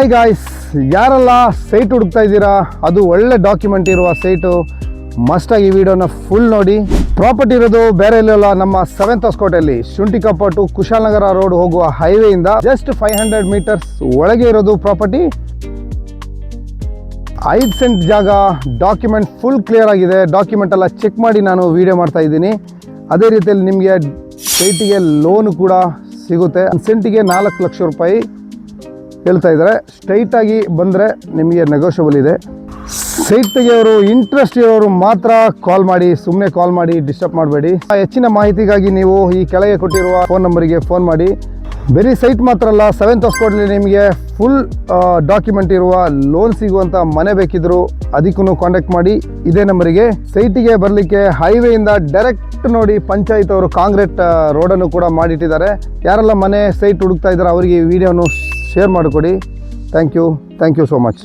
Hi guys, ಯಾರೆಲ್ಲ site ಹುಡುಕ್ತಾ ಇದ್ದೀರಾ, ಅದು ಒಳ್ಳೆ ಡಾಕ್ಯುಮೆಂಟ್ ಇರುವ ಸೈಟು, ಮಸ್ಟಾಗಿ ಈ ವಿಡಿಯೋನ ಫುಲ್ ನೋಡಿ. ಪ್ರಾಪರ್ಟಿ ಇರೋದು ಬೇರೆ ಇಲ್ಲಲ್ಲ, ನಮ್ಮ 7th ಹೊಸಕೋಟೆಯಲ್ಲಿ ಶುಂಠಿಕೊಪ್ಪ ಟು ಕುಶಾಲನಗರ ರೋಡ್ ಹೋಗುವ ಹೈವೇಯಿಂದ ಜಸ್ಟ್ 500 ಮೀಟರ್ಸ್ ಒಳಗೆ ಇರೋದು ಪ್ರಾಪರ್ಟಿ. 5 ಸೆಂಟ್ ಜಾಗ, ಡಾಕ್ಯುಮೆಂಟ್ ಫುಲ್ ಕ್ಲಿಯರ್ ಆಗಿದೆ. ಡಾಕ್ಯುಮೆಂಟ್ ಎಲ್ಲ ಚೆಕ್ ಮಾಡಿ ನಾನು ವಿಡಿಯೋ ಮಾಡ್ತಾ ಇದ್ದೀನಿ. ಅದೇ ರೀತಿಯಲ್ಲಿ ನಿಮಗೆ ಸೈಟಿಗೆ ಲೋನ್ ಕೂಡ ಸಿಗುತ್ತೆ. 1 ಸೆಂಟಿಗೆ 4 ಲಕ್ಷ ರೂಪಾಯಿ ಹೇಳ್ತಾ ಇದ್ದಾರೆ. ಸ್ಟ್ರೈಟಾಗಿ ಬಂದರೆ ನಿಮಗೆ ನೆಗೋಷಿಯಬಲ್ ಇದೆ. ಸೈಟ್ ತೆಗೆಯೋರು, ಇಂಟ್ರೆಸ್ಟ್ ಇರೋರು ಮಾತ್ರ ಕಾಲ್ ಮಾಡಿ, ಸುಮ್ಮನೆ ಕಾಲ್ ಮಾಡಿ ಡಿಸ್ಟರ್ಬ್ ಮಾಡಬೇಡಿ. ಹೆಚ್ಚಿನ ಮಾಹಿತಿಗಾಗಿ ನೀವು ಈ ಕೆಳಗೆ ಕೊಟ್ಟಿರುವ ಫೋನ್ ನಂಬರಿಗೆ ಫೋನ್ ಮಾಡಿ. ಬರೀ ಸೈಟ್ ಮಾತ್ರ ಅಲ್ಲ, 7th ಹೊಸಕೋಟೆಯಲ್ಲಿ ನಿಮಗೆ ಫುಲ್ ಡಾಕ್ಯುಮೆಂಟ್ ಇರುವ ಲೋನ್ ಸಿಗುವಂಥ ಮನೆ ಬೇಕಿದ್ರು ಅದಕ್ಕೂ ಕಾಂಟ್ಯಾಕ್ಟ್ ಮಾಡಿ ಇದೇ ನಂಬರಿಗೆ. ಸೈಟಿಗೆ ಬರಲಿಕ್ಕೆ ಹೈವೇಯಿಂದ ಡೈರೆಕ್ಟ್ ನೋಡಿ ಪಂಚಾಯತ್ ಅವರು ಕಾಂಕ್ರೀಟ್ ರೋಡನ್ನು ಕೂಡ ಮಾಡಿಟ್ಟಿದ್ದಾರೆ. ಯಾರೆಲ್ಲ ಮನೆ ಸೈಟ್ ಹುಡುಕ್ತಾ ಇದ್ದಾರೆ ಅವರಿಗೆ ಈ ವಿಡಿಯೋನು ಶೇರ್ ಮಾಡಿಕೊಡಿ. Thank you so much.